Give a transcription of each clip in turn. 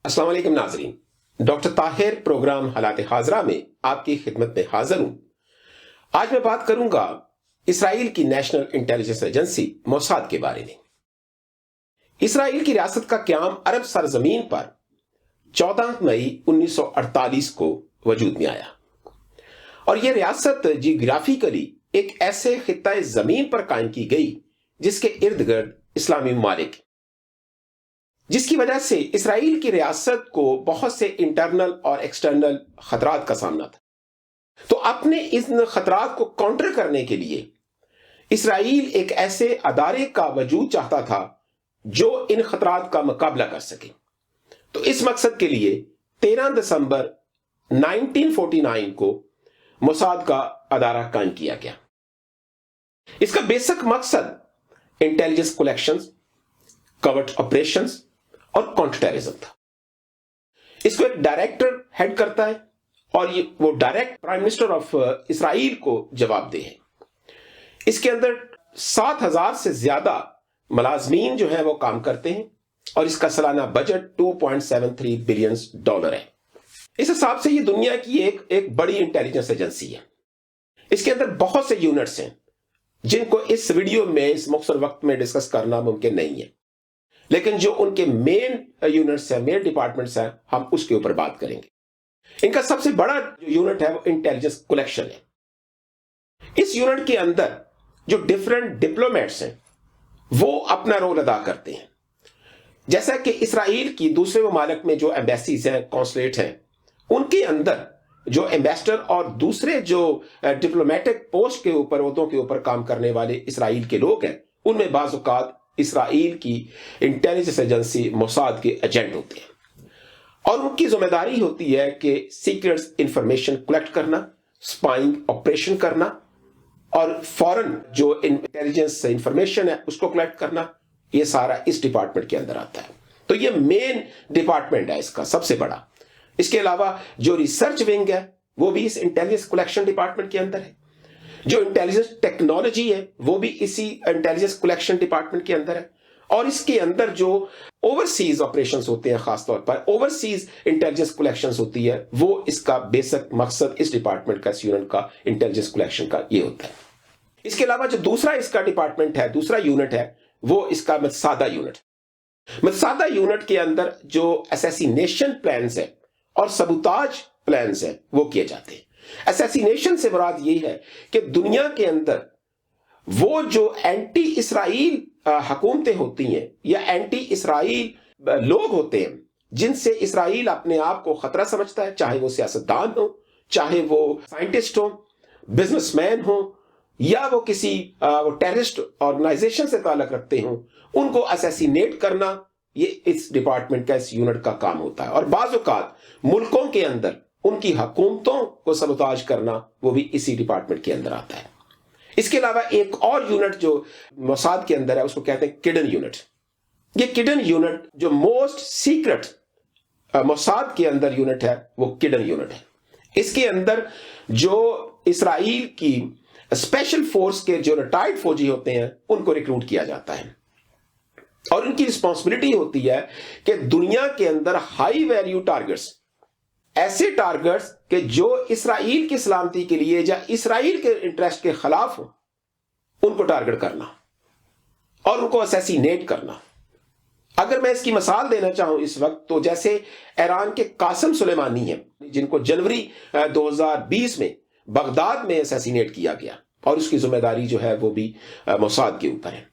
السلام علیکم ناظرین، ڈاکٹر طاہر پروگرام حالات حاضرہ میں آپ کی خدمت میں حاضر ہوں۔ آج میں بات کروں گا اسرائیل کی نیشنل انٹیلیجنس ایجنسی موساد کے بارے میں۔ اسرائیل کی ریاست کا قیام عرب سرزمین پر 14 مئی 1948 کو وجود میں آیا، اور یہ ریاست جیوگرافیکلی ایک ایسے خطہ زمین پر قائم کی گئی جس کے ارد گرد اسلامی ممالک، جس کی وجہ سے اسرائیل کی ریاست کو بہت سے انٹرنل اور ایکسٹرنل خطرات کا سامنا تھا۔ تو اپنے ان خطرات کو کاؤنٹر کرنے کے لیے اسرائیل ایک ایسے ادارے کا وجود چاہتا تھا جو ان خطرات کا مقابلہ کر سکے۔ تو اس مقصد کے لیے 13 دسمبر 1949 کو موساد کا ادارہ قائم کیا گیا۔ اس کا بیسک مقصد انٹیلیجنس کلیکشنز، کورٹ آپریشنز اور کاؤنٹر ٹیررزم تھا۔ اس کو ایک ڈائریکٹر ہیڈ کرتا ہے، اور وہ direct prime minister of Israel کو جواب دہ ہے۔ اس کے اندر 7,000 سے زیادہ ملازمین جو ہیں وہ کام کرتے ہیں، اور اس کا سالانہ بجٹ $2.73 بلین ہے۔ اس حساب سے یہ دنیا کی ایک بڑی انٹیلیجنس ایجنسی ہے۔ اس کے اندر بہت سے یونٹس ہیں جن کو اس ویڈیو میں اس مختصر وقت میں ڈسکس کرنا ممکن نہیں ہے، لیکن جو ان کے مین یونٹس ہیں، مین ڈپارٹمنٹس ہیں، ہم اس کے اوپر بات کریں گے۔ ان کا سب سے بڑا جو یونٹ ہے وہ انٹیلیجنس کلیکشن ہے۔ اس یونٹ کے اندر جو ڈفرنٹ ڈپلومیٹس ہیں وہ اپنا رول ادا کرتے ہیں۔ جیسا کہ اسرائیل کی دوسرے ممالک میں جو ایمبیسیز ہیں، کونسلیٹ ہیں، ان کے اندر جو ایمبیسڈر اور دوسرے جو ڈپلومیٹک پوسٹ کے اوپر، عہدوں کے اوپر کام کرنے والے اسرائیل کے لوگ ہیں، ان میں بعض اوقات اسرائیل کی انٹیلیجنس ایجنسی موساد کے ایجنٹ ہوتے ہیں، اور ان کی ذمہ داری ہوتی ہے کہ سیکریٹس انفارمیشن کلیکٹ کرنا، سپائنگ آپریشن کرنا، اور فوراً جو انٹیلیجنس انفارمیشن ہے اس کو کلیکٹ کرنا۔ یہ سارا اس ڈپارٹمنٹ کے اندر آتا ہے۔ تو یہ مین ڈپارٹمنٹ ہے اس کا سب سے بڑا۔ اس کے علاوہ جو ریسرچ ونگ ہے وہ بھی اس انٹیلیجنس کلیکشن ڈپارٹمنٹ کے اندر ہے۔ جو انٹیلیجنس ٹیکنالوجی ہے وہ بھی اسی انٹیلیجنس کلیکشن ڈپارٹمنٹ کے اندر ہے، اور اس کے اندر جو اوورسیز آپریشنز ہوتے ہیں، خاص طور پر اوورسیز انٹیلیجنس کلیکشنز ہوتی ہے، وہ اس کا بیسک مقصد اس ڈپارٹمنٹ کا، اس یونٹ کا، انٹیلیجنس کلیکشن کا یہ ہوتا ہے۔ اس کے علاوہ جو دوسرا اس کا ڈپارٹمنٹ ہے، دوسرا یونٹ ہے، وہ اس کا متسادہ یونٹ۔ متسادہ یونٹ کے اندر جو اسیسینیشن پلانز ہیں اور سبوتاج پلانز ہیں وہ کیے جاتے ہیں۔ اسیسینیشن سے مراد یہ ہے کہ دنیا کے اندر وہ جو اینٹی اسرائیل حکومتیں ہوتی ہیں یا اینٹی اسرائیل لوگ ہوتے ہیں جن سے اسرائیل اپنے آپ کو خطرہ سمجھتا ہے، چاہے وہ سیاستدان ہوں، چاہے وہ سائنٹسٹ ہوں، بزنس مین ہوں، یا وہ کسی ٹیررسٹ آرگنائزیشن سے تعلق رکھتے ہوں، ان کو اسیسینیٹ کرنا یہ اس ڈپارٹمنٹ کا، اس یونٹ کا کام ہوتا ہے۔ اور بعض اوقات ملکوں کے اندر ان کی حکومتوں کو سبوتاج کرنا وہ بھی اسی ڈپارٹمنٹ کے اندر آتا ہے۔ اس کے علاوہ ایک اور یونٹ جو موساد کے اندر ہے اس کو کہتے ہیں کڈن یونٹ۔ یہ کڈن یونٹ جو موسٹ سیکرٹ موساد کے اندر یونٹ ہے وہ کڈن یونٹ ہے۔ اس کے اندر جو اسرائیل کی اسپیشل فورس کے جو ریٹائرڈ فوجی ہوتے ہیں ان کو ریکروٹ کیا جاتا ہے، اور ان کی رسپانسبلٹی ہوتی ہے کہ دنیا کے اندر ہائی ویلیو ٹارگٹس، ایسے ٹارگٹس کہ جو اسرائیل کی سلامتی کے لیے یا اسرائیل کے انٹرسٹ کے خلاف ہوں، ان کو ٹارگٹ کرنا اور ان کو اسیسینیٹ کرنا۔ اگر میں اس کی مثال دینا چاہوں اس وقت، تو جیسے ایران کے قاسم سلیمانی ہیں جن کو جنوری 2020 میں بغداد میں اسیسینیٹ کیا گیا، اور اس کی ذمہ داری جو ہے وہ بھی موساد کے اوپر ہے۔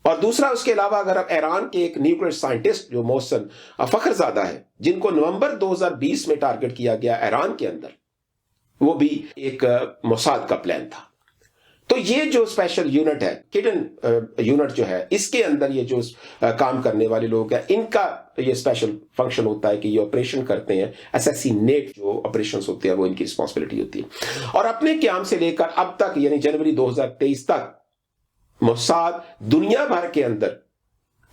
اور دوسرا اس کے علاوہ اگر آپ ایران کے ایک نیوکلیئر سائنٹسٹ جو محسن فخرزادہ ہے، جن کو نومبر 2020 میں ٹارگٹ کیا گیا ایران کے اندر، وہ بھی ایک موساد کا پلان تھا۔ تو یہ جو اسپیشل یونٹ ہے، کڈن یونٹ جو ہے، اس کے اندر یہ جو کام کرنے والے لوگ ہیں، ان کا یہ اسپیشل فنکشن ہوتا ہے کہ یہ آپریشن کرتے ہیں، اسیسینیٹ جو آپریشنز ہوتے ہیں وہ ان کی رسپانسبلٹی ہوتی ہے۔ اور اپنے قیام سے لے کر اب تک، یعنی جنوری 2023 تک، موساد دنیا بھر کے اندر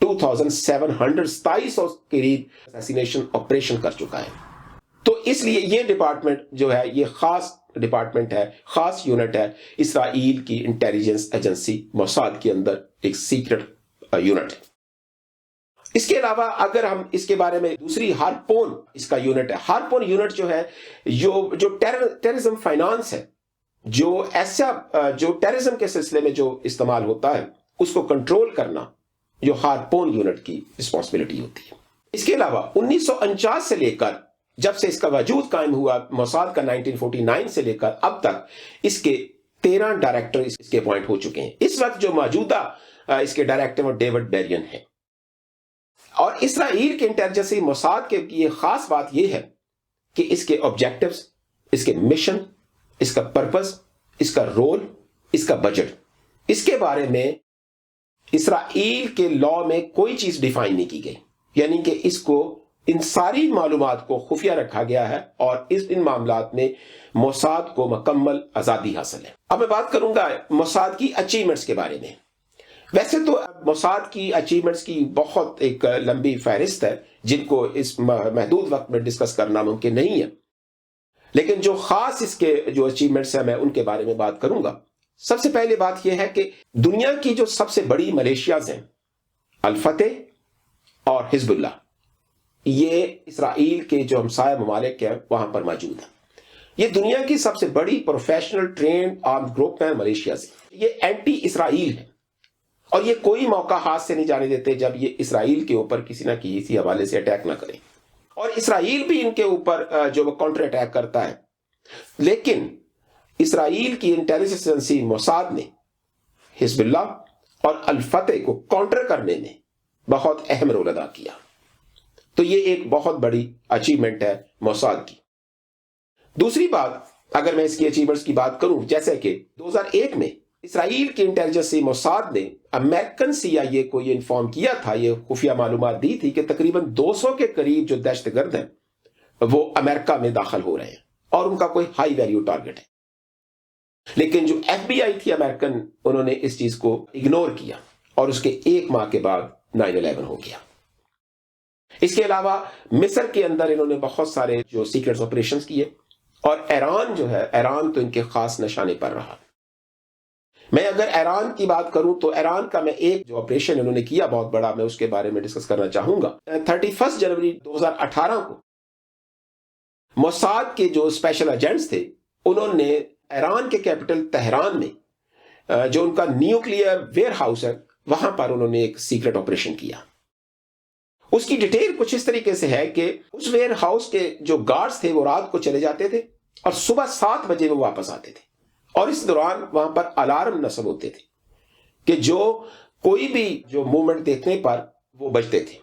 2727 قریب اسیسینیشن آپریشن کر چکا ہے۔ تو اس لیے یہ ڈپارٹمنٹ جو ہے یہ خاص ڈپارٹمنٹ ہے، خاص یونٹ ہے اسرائیل کی انٹیلیجنس ایجنسی موساد کے اندر، ایک سیکرٹ یونٹ ہے۔ اس کے علاوہ اگر ہم اس کے بارے میں دوسری ہارپون اس کا یونٹ ہے، ہارپون یونٹ جو ہے جو ٹیررزم فائنانس ہے، جو ایسا جو ٹیررزم کے سلسلے میں جو استعمال ہوتا ہے اس کو کنٹرول کرنا جو ہارپون یونٹ کی رسپانسبلٹی ہوتی ہے۔ اس کے علاوہ 1949 سے لے کر جب سے اس کا وجود قائم ہوا موساد کا 1949 سے لے کر اب تک اس کے 13 ڈائریکٹر اس کے اپوائنٹ ہو چکے ہیں۔ اس وقت جو موجودہ اس کے ڈائریکٹر وہ ڈیوڈ بیرین ہیں۔ اور اسرائیل کے انٹیلیجنسی موساد کے یہ خاص بات یہ ہے کہ اس کے آبجیکٹیوز، اس کے مشن، اس کا پرپس، اس کا رول، اس کا بجٹ، اس کے بارے میں اسرائیل کے لا میں کوئی چیز ڈیفائن نہیں کی گئی، یعنی کہ اس کو ان ساری معلومات کو خفیہ رکھا گیا ہے اور ان معاملات میں موساد کو مکمل آزادی حاصل ہے۔ اب میں بات کروں گا موساد کی اچیومنٹس کے بارے میں۔ ویسے تو موساد کی اچیومنٹس کی بہت ایک لمبی فہرست ہے جن کو اس محدود وقت میں ڈسکس کرنا ممکن نہیں ہے، لیکن جو خاص اس کے جو اچیومنٹس ہیں میں ان کے بارے میں بات کروں گا۔ سب سے پہلے بات یہ ہے کہ دنیا کی جو سب سے بڑی ملیشیاز ہیں الفتح اور حزب اللہ، یہ اسرائیل کے جو ہمسایہ ممالک ہیں وہاں پر موجود ہیں۔ یہ دنیا کی سب سے بڑی پروفیشنل ٹرینڈ آرمڈ گروپ ہیں ملیشیاز، یہ اینٹی اسرائیل ہے اور یہ کوئی موقع ہاتھ سے نہیں جانے دیتے جب یہ اسرائیل کے اوپر کسی نہ کسی حوالے سے اٹیک نہ کریں، اور اسرائیل بھی ان کے اوپر جو وہ کاؤنٹر اٹیک کرتا ہے۔ لیکن اسرائیل کی انٹیلیجنس ایجنسی موساد نے حزب اللہ اور الفتح کو کاؤنٹر کرنے میں بہت اہم رول ادا کیا، تو یہ ایک بہت بڑی اچیومنٹ ہے موساد کی۔ دوسری بات اگر میں اس کی اچیومنٹس کی بات کروں، جیسے کہ 2001 میں اسرائیل کی انٹیلیجنسی موساد نے امریکن CIA کو یہ انفارم کیا تھا، یہ خفیہ معلومات دی تھی کہ تقریباً 200 کے قریب جو دہشت گرد ہیں وہ امریکہ میں داخل ہو رہے ہیں اور ان کا کوئی ہائی ویلیو ٹارگٹ ہے، لیکن جو FBI تھی امریکن، انہوں نے اس چیز کو اگنور کیا اور اس کے 1 ماہ کے بعد 9/11 ہو گیا۔ اس کے علاوہ مصر کے اندر انہوں نے بہت سارے جو سیکرٹس آپریشنز کیے، اور ایران جو ہے، ایران تو ان کے خاص نشانے پر رہا۔ میں اگر ایران کی بات کروں تو ایران کا میں ایک جو آپریشن انہوں نے کیا بہت بڑا، میں اس کے بارے میں ڈسکس کرنا چاہوں گا۔ 31 جنوری 2018 کو موساد کے جو اسپیشل ایجنٹس تھے انہوں نے ایران کے کیپٹل تہران میں جو ان کا نیوکلیئر ویئر ہاؤس ہے وہاں پر انہوں نے ایک سیکرٹ آپریشن کیا۔ اس کی ڈیٹیل کچھ اس طریقے سے ہے کہ اس ویئر ہاؤس کے جو گارڈز تھے وہ رات کو چلے جاتے تھے اور صبح 7 بجے وہ واپس آتے تھے، اور اس دوران وہاں پر الارم نصب ہوتے تھے کہ جو کوئی بھی جو موومنٹ دیکھنے پر وہ بجتے تھے۔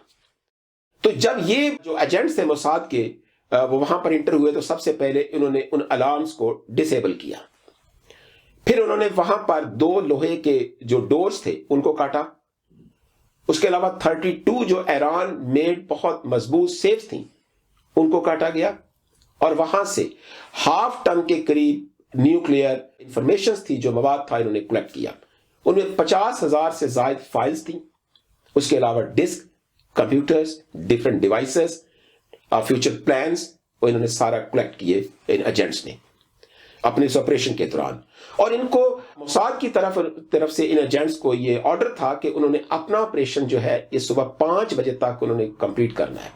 تو جب یہ جو ایجنٹس تھے موساد کے وہ وہاں پر انٹر ہوئے تو سب سے پہلے انہوں نے ان الارمز کو ڈسیبل کیا، پھر انہوں نے وہاں پر 2 لوہے کے جو ڈورز تھے ان کو کاٹا، اس کے علاوہ 32 جو ایران میڈ بہت مضبوط سیفز تھیں ان کو کاٹا گیا، اور وہاں سے 1/2 ٹن کے قریب نیوکلیئر انفارمیشنز تھی، جو مواد تھا انہوں نے کلیکٹ کیا۔ ان میں 50,000 سے زائد فائلز تھیں، اس کے علاوہ disk, computers, different devices, future plans, وہ انہوں نے سارا کلیکٹ کیے ان ایجنٹس نے اپنے اس آپریشن کے دوران۔ اور ان کو موساد کی طرف سے ان ایجنٹس کو یہ آرڈر تھا کہ انہوں نے اپنا آپریشن جو ہے یہ صبح 5 بجے تک انہوں نے کمپلیٹ کرنا ہے،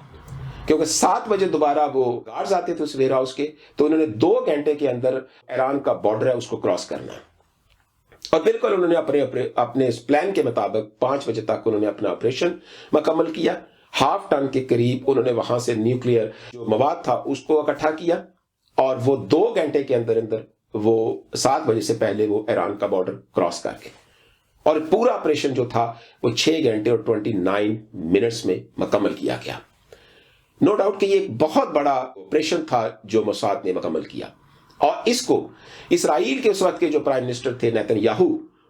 کیونکہ 7 بجے دوبارہ وہ گارڈز آتے تھے اس ویئر ہاؤس کے، تو انہوں نے 2 گھنٹے کے اندر ایران کا بارڈر ہے اس کو کراس کرنا ہے۔ اور بالکل انہوں نے اپنے اس پلان کے مطابق 5 بجے تک انہوں نے اپنا آپریشن مکمل کیا۔ 1/2 ٹن کے قریب انہوں نے وہاں سے نیوکلیئر جو مواد تھا اس کو اکٹھا کیا، اور وہ 2 گھنٹے کے اندر وہ 7 بجے سے پہلے وہ ایران کا بارڈر کراس کر کے، اور پورا آپریشن جو تھا وہ 6 گھنٹے اور 29 منٹس میں مکمل کیا گیا۔ نو ڈاؤٹ کہ یہ ایک بہت بڑا آپریشن تھا جو موساد نے مکمل کیا، اور اس کو اسرائیل کے اس وقت کے جو پرائم منسٹر تھے نیتن یاہو،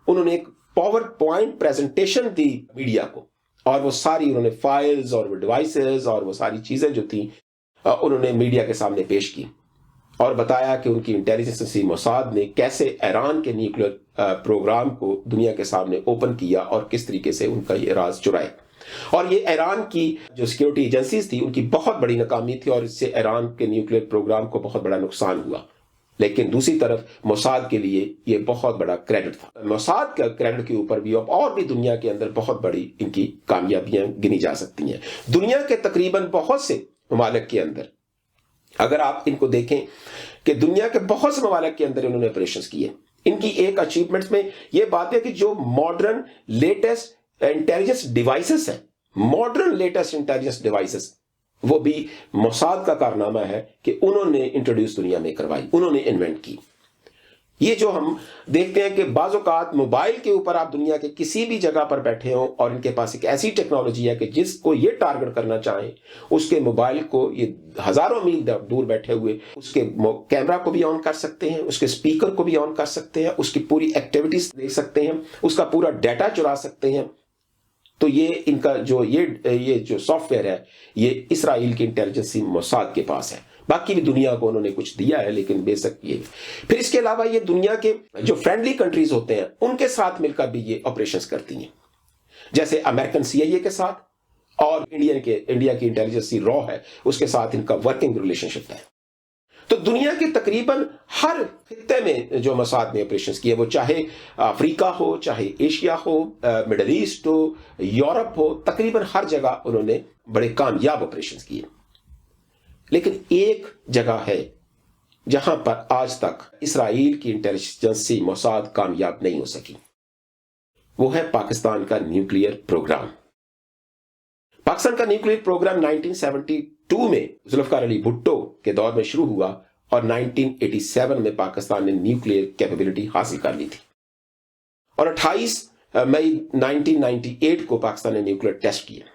انہوں نے ایک پاور پوائنٹ پریزنٹیشن دی میڈیا کو، اور وہ ساری انہوں نے فائلز اور وہ ڈیوائسز اور وہ ساری چیزیں جو تھیں انہوں نے میڈیا کے سامنے پیش کی، اور بتایا کہ ان کی انٹیلیجنس ایجنسی موساد نے کیسے ایران کے نیوکلیئر پروگرام کو دنیا کے سامنے اوپن کیا اور کس طریقے سے ان کا یہ راز چرائے۔ اور یہ ایران کی جو سیکیورٹی ایجنسیز تھی ان کی بہت بڑی ناکامی تھی، اور اس سے ایران کے نیوکلیئر پروگرام کو بہت بڑا نقصان ہوا۔ لیکن دوسری طرف موساد کے لیے یہ بہت بڑا کریڈٹ تھا. موساد کا کریڈٹ کے اوپر بھی اور بھی دنیا کے اندر بہت بڑی ان کی کامیابیاں گنی جا سکتی ہیں. دنیا کے تقریباً بہت سے ممالک کے اندر اگر آپ ان کو دیکھیں کہ دنیا کے بہت سے ممالک کے اندر انہوں نے آپریشنز کیے. ان کی ایک اچیومنٹس میں یہ بات ہے کہ جو ماڈرن لیٹسٹ انٹیلیجنس ڈیوائسز ہیں، ماڈرن لیٹسٹ انٹیلیجنس ڈیوائسز، وہ بھی موساد کا کارنامہ ہے کہ انہوں نے انٹروڈیوس دنیا میں کروائی، انہوں نے انوینٹ کی. یہ جو ہم دیکھتے ہیں کہ بعض اوقات موبائل کے اوپر آپ دنیا کے کسی بھی جگہ پر بیٹھے ہوں اور ان کے پاس ایک ایسی ٹیکنالوجی ہے کہ جس کو یہ ٹارگٹ کرنا چاہیں، اس کے موبائل کو یہ ہزاروں میل دور بیٹھے ہوئے اس کے کیمرہ کو بھی آن کر سکتے ہیں، اس کے سپیکر کو بھی آن کر سکتے ہیں، اس کی پوری ایکٹیویٹیز دیکھ سکتے ہیں، اس کا پورا ڈیٹا چرا سکتے ہیں. تو یہ ان کا جو یہ جو سافٹ ویئر ہے یہ اسرائیل کی انٹیلیجنسی موساد کے پاس ہے. باقی بھی دنیا کو انہوں نے کچھ دیا ہے لیکن بے شک یہ. پھر اس کے علاوہ یہ دنیا کے جو فرینڈلی کنٹریز ہوتے ہیں ان کے ساتھ مل کر بھی یہ آپریشنز کرتی ہیں، جیسے امریکن CIA کے ساتھ اور انڈیا کی انٹیلیجنسی را ہے اس کے ساتھ ان کا ورکنگ ریلیشن شپ ہے. تو دنیا کے تقریباً ہر خطے میں جو موساد نے آپریشنز کیے، وہ چاہے افریقہ ہو، چاہے ایشیا ہو، مڈل ایسٹ ہو، یورپ ہو، تقریباً ہر جگہ انہوں نے بڑے کامیاب آپریشنز کیے. لیکن ایک جگہ ہے جہاں پر آج تک اسرائیل کی انٹیلیجنسی موساد کامیاب نہیں ہو سکی، وہ ہے پاکستان کا نیوکلیئر پروگرام. پاکستان کا نیوکلیئر پروگرام 1972 میں ذوالفقار علی بھٹو کے دور میں شروع ہوا اور 1987 میں پاکستان نے نیوکلیئر کیپیبلٹی حاصل کر لی تھی، اور 28 مئی 1998 کو پاکستان نے نیوکلیئر ٹیسٹ کیا.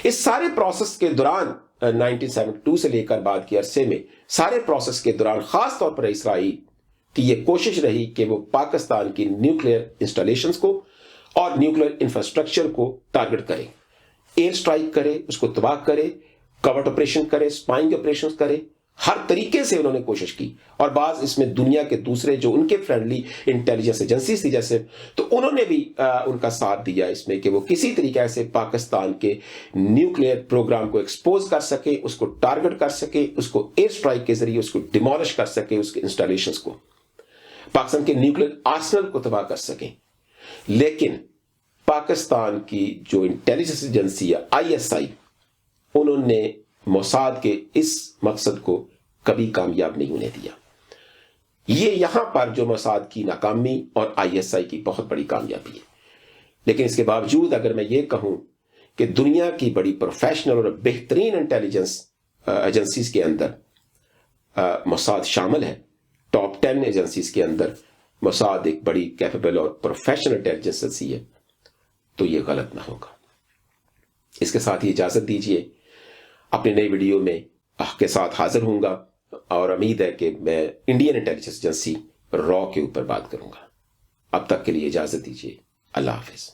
اس سارے پروسیس کے دوران 1972 سے لے کر بعد کے عرصے میں سارے پروسیس کے دوران خاص طور پر اسرائیل کی یہ کوشش رہی کہ وہ پاکستان کی نیوکلیئر انسٹالیشنز کو اور نیوکلیئر انفراسٹرکچر کو ٹارگٹ کرے، ایئر سٹرائک کرے، اس کو تباہ کرے، کورٹ آپریشن کرے، سپائنگ آپریشن کرے. ہر طریقے سے انہوں نے کوشش کی. اور بعض اس میں دنیا کے دوسرے جو ان کے فرینڈلی انٹیلیجنس ایجنسیز تھی جیسے، تو انہوں نے بھی ان کا ساتھ دیا اس میں کہ وہ کسی طریقے سے پاکستان کے نیوکلیئر پروگرام کو ایکسپوز کر سکے، اس کو ٹارگٹ کر سکے، اس کو ایئر سٹرائک کے ذریعے اس کو ڈیمولش کر سکے، اس کے انسٹالیشنز کو، پاکستان کے نیوکلیئر آرسنل کو تباہ کر سکیں. لیکن پاکستان کی جو انٹیلیجنس ایجنسی ہے ISI، انہوں نے موساد کے اس مقصد کو کبھی کامیاب نہیں ہونے دیا. یہ یہاں پر جو موساد کی ناکامی اور ISI کی بہت بڑی کامیابی ہے. لیکن اس کے باوجود اگر میں یہ کہوں کہ دنیا کی بڑی پروفیشنل اور بہترین انٹیلیجنس ایجنسیز کے اندر موساد شامل ہے، ٹاپ 10 ایجنسیز کے اندر موساد ایک بڑی کیپیبل اور پروفیشنل انٹیلیجنس ایجنسی ہے، تو یہ غلط نہ ہوگا. اس کے ساتھ ہی اجازت دیجیے، اپنی نئی ویڈیو میں آپ کے ساتھ حاضر ہوں گا اور امید ہے کہ میں انڈین انٹیلیجنس ایجنسی را کے اوپر بات کروں گا. اب تک کے لیے اجازت دیجیے. اللہ حافظ.